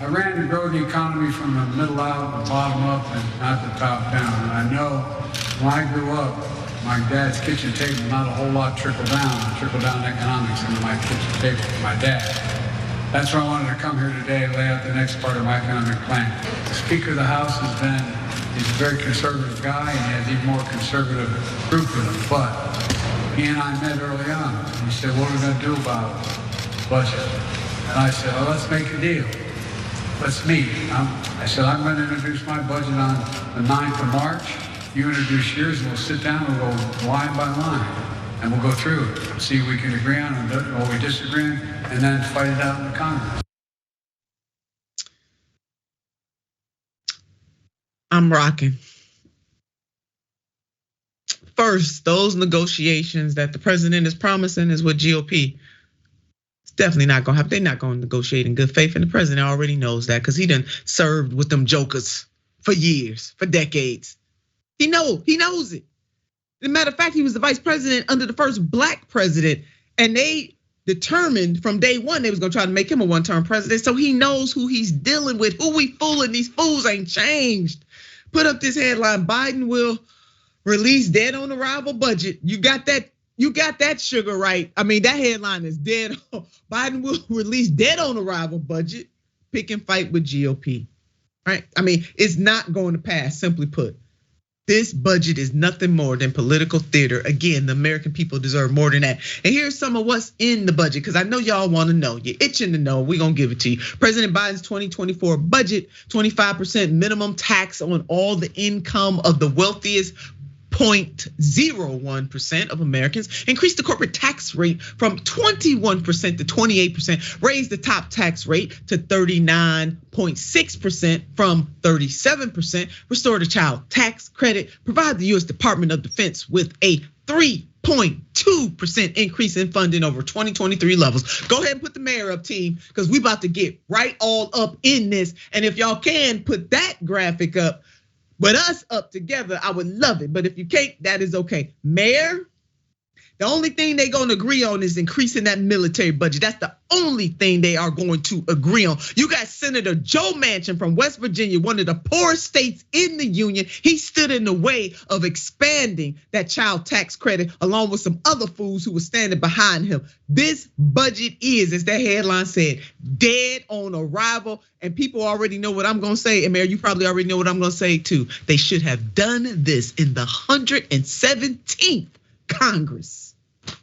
I ran to grow the economy from the middle out, the bottom up, and not the top down. And I know when I grew up, my dad's kitchen table, not a whole lot trickled down economics into my kitchen table for my dad. That's why I wanted to come here today and lay out the next part of my economic plan. The Speaker of the House he's a very conservative guy, and he has even more conservative group with him. But he and I met early on. He said, what are we going to do about the budget? And I said, well, let's make a deal. Let's meet. I said, I'm going to introduce my budget on the 9th of March. You introduce yours, and we'll sit down and we'll go line by line. And we'll go through it, see what we can agree on and what we disagree on, and then fight it out in the Congress. I'm rocking. First, those negotiations that the president is promising is with GOP. It's definitely not gonna happen. They're not gonna negotiate in good faith, and the president already knows that because he done served with them jokers for years, for decades. He knows it. As a matter of fact, he was the vice president under the first black president, and they determined from day one they was gonna try to make him a one-term president. So he knows who he's dealing with, who we fooling. These fools ain't changed. Put up this headline: Biden will release dead on arrival budget. You got that sugar right. I mean, that headline is dead. Biden will release dead on arrival budget. Pick and fight with GOP. Right? I mean, it's not going to pass, simply put. This budget is nothing more than political theater. Again, the American people deserve more than that. And here's some of what's in the budget, because I know y'all want to know. You're itching to know. We're going to give it to you. President Biden's 2024 budget, 25% minimum tax on all the income of the wealthiest 0.01% of Americans, increase the corporate tax rate from 21% to 28%, raise the top tax rate to 39.6% from 37%, restore the child tax credit, provide the US Department of Defense with a 3.2% increase in funding over 2023 levels. Go ahead and put the mayor up, team, because we about to get right all up in this. And if y'all can put that graphic up, but us up together, I would love it. But if you can't, that is okay. Mayor, the only thing they're gonna agree on is increasing that military budget. That's the only thing they are going to agree on. You got Senator Joe Manchin from West Virginia, one of the poorest states in the union. He stood in the way of expanding that child tax credit, along with some other fools who were standing behind him. This budget is, as that headline said, dead on arrival. And people already know what I'm gonna say. And Mayor, you probably already know what I'm gonna say too. They should have done this in the 117th Congress.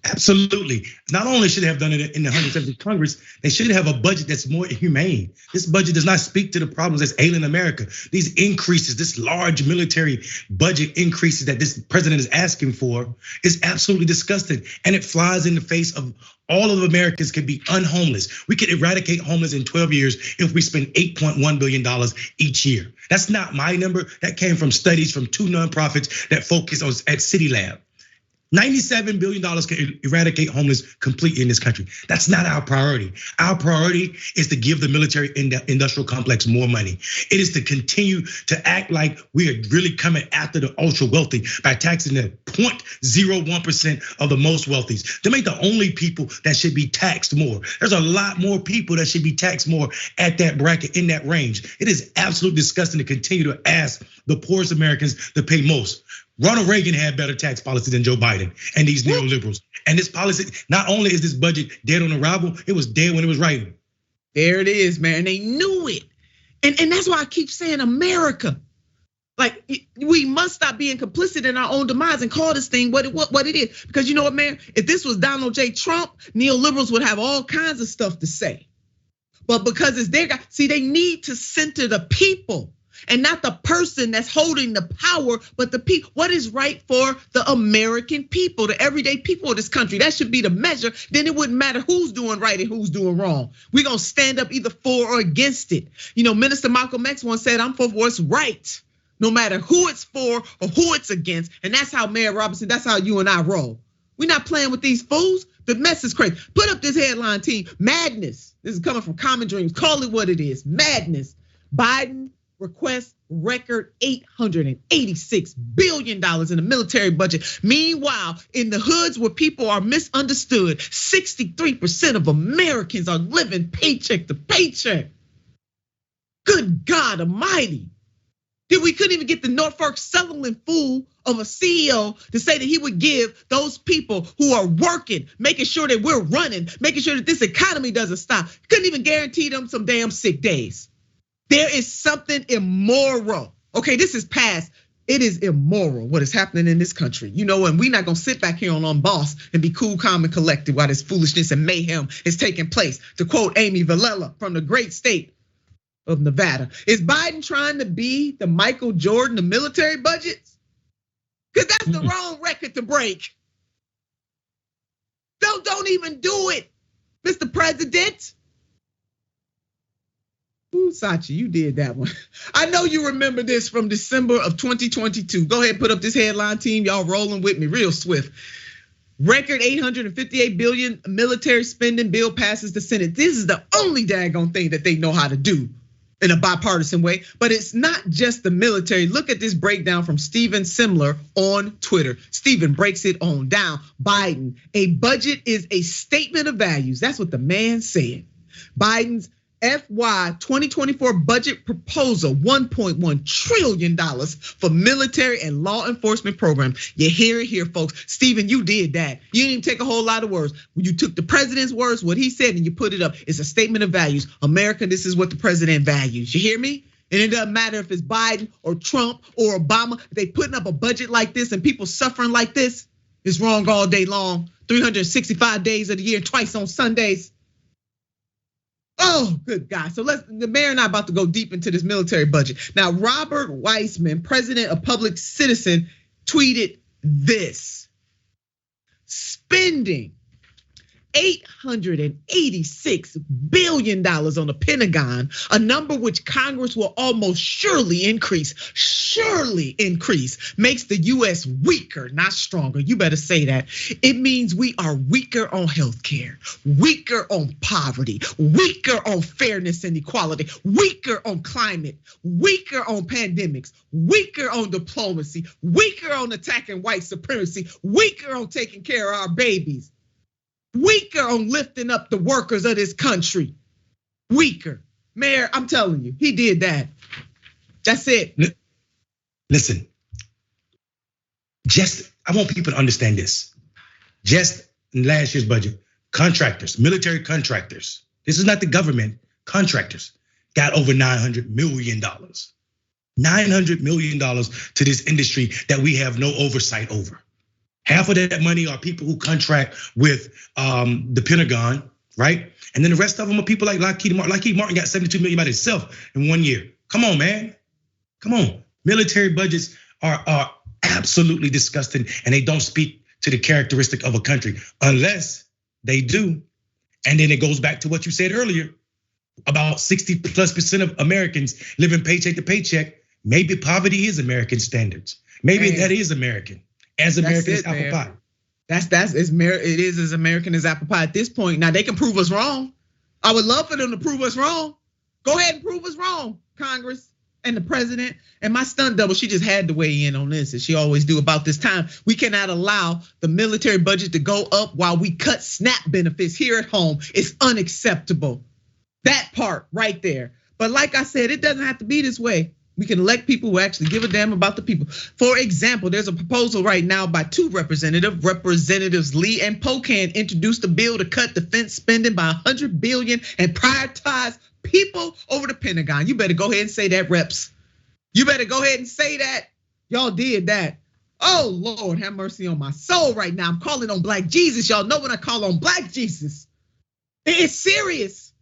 Absolutely. Not only should they have done it in the 170th Congress, they should have a budget that's more humane. This budget does not speak to the problems that's ailing America. These increases, this large military budget increases that this president is asking for is absolutely disgusting. And it flies in the face of all of Americans can be unhomeless. We could eradicate homeless in 12 years if we spend $8.1 billion each year. That's not my number. That came from studies from two nonprofits that focus on at City Lab. $97 billion can eradicate homeless completely in this country. That's not our priority. Our priority is to give the military industrial complex more money. It is to continue to act like we are really coming after the ultra wealthy by taxing the 0.01% of the most wealthy. Them ain't the only people that should be taxed more. There's a lot more people that should be taxed more at that bracket, in that range. It is absolutely disgusting to continue to ask the poorest Americans to pay most. Ronald Reagan had better tax policy than Joe Biden and these neoliberals. And this policy, not only is this budget dead on arrival, it was dead when it was writing. There it is, man. They knew it. And that's why I keep saying America. Like, we must stop being complicit in our own demise and call this thing what it is. Because you know what, man? If this was Donald J. Trump, neoliberals would have all kinds of stuff to say. But because it's their guy, see, they need to center the people. And not the person that's holding the power, but the people. What is right for the American people, the everyday people of this country? That should be the measure. Then it wouldn't matter who's doing right and who's doing wrong. We're gonna stand up either for or against it. You know, Minister Malcolm X once said, I'm for what's right, no matter who it's for or who it's against. And that's how Mayor Robinson, that's how you and I roll. We're not playing with these fools. The mess is crazy. Put up this headline, team. Madness. This is coming from Common Dreams. Call it what it is. Madness. Biden requests record $886 billion in the military budget. Meanwhile, in the hoods where people are misunderstood, 63% of Americans are living paycheck to paycheck. Good God Almighty. We couldn't even get the Norfolk Sutherland fool of a CEO to say that he would give those people who are working, making sure that we're running, making sure that this economy doesn't stop. Couldn't even guarantee them some damn sick days. There is something immoral. Okay, this is past. It is immoral what is happening in this country. You know, and we're not gonna sit back here on Unbossed and be cool, calm, and collected while this foolishness and mayhem is taking place. To quote Amy Villela from the great state of Nevada. Is Biden trying to be the Michael Jordan of military budgets? Because that's the wrong record to break. Don't even do it, Mr. President. Ooh, Sachi, you did that one. I know you remember this from December of 2022. Go ahead and put up this headline, team. Y'all rolling with me real swift. Record 858 billion military spending bill passes the Senate. This is the only daggone thing that they know how to do in a bipartisan way, but it's not just the military. Look at this breakdown from Steven Simler on Twitter. Steven breaks it on down. Biden, a budget is a statement of values. That's what the man said. Biden's FY 2024 budget proposal, $1.1 trillion for military and law enforcement programs. You hear it here, folks. Steven, you did that. You didn't even take a whole lot of words. You took the president's words, what he said, and you put it up. It's a statement of values. America, this is what the president values. You hear me? And it doesn't matter if it's Biden or Trump or Obama. If they putting up a budget like this and people suffering like this, it's wrong all day long. 365 days of the year, twice on Sundays. Oh, good God. So the mayor and I about to go deep into this military budget. Now, Robert Weissman, president of Public Citizen, tweeted this. Spending $886 billion on the Pentagon, a number which Congress will almost surely increase, makes the US weaker, not stronger. You better say that. It means we are weaker on healthcare, weaker on poverty, weaker on fairness and equality, weaker on climate, weaker on pandemics, weaker on diplomacy, weaker on attacking white supremacy, weaker on taking care of our babies. Weaker on lifting up the workers of this country. Weaker. Mayor, I'm telling you, he did that. That's it. Listen, I want people to understand this. Just in last year's budget, contractors, military contractors, this is not the government, contractors got over $900 million. $900 million to this industry that we have no oversight over. Half of that money are people who contract with the Pentagon, right? And then the rest of them are people like Lockheed Martin. Lockheed Martin got 72 million by itself in 1 year. Come on, man. Come on. Military budgets are absolutely disgusting, and they don't speak to the characteristic of a country unless they do. And then it goes back to what you said earlier about 60+% of Americans living paycheck to paycheck. Maybe poverty is American standards. Maybe that is American. As American as apple pie. It is as American as apple pie at this point. Now they can prove us wrong. I would love for them to prove us wrong. Go ahead and prove us wrong, Congress and the president. And my stunt double, she just had to weigh in on this, as she always do about this time. We cannot allow the military budget to go up while we cut SNAP benefits here at home. It's unacceptable. That part right there. But like I said, it doesn't have to be this way. We can elect people who actually give a damn about the people. For example, there's a proposal right now by two Representatives Lee and Pocan introduced a bill to cut defense spending by $100 billion and prioritize people over the Pentagon. You better go ahead and say that, reps. You better go ahead and say that. Y'all did that. Oh, Lord, have mercy on my soul right now. I'm calling on Black Jesus. Y'all know when I call on Black Jesus. It's serious.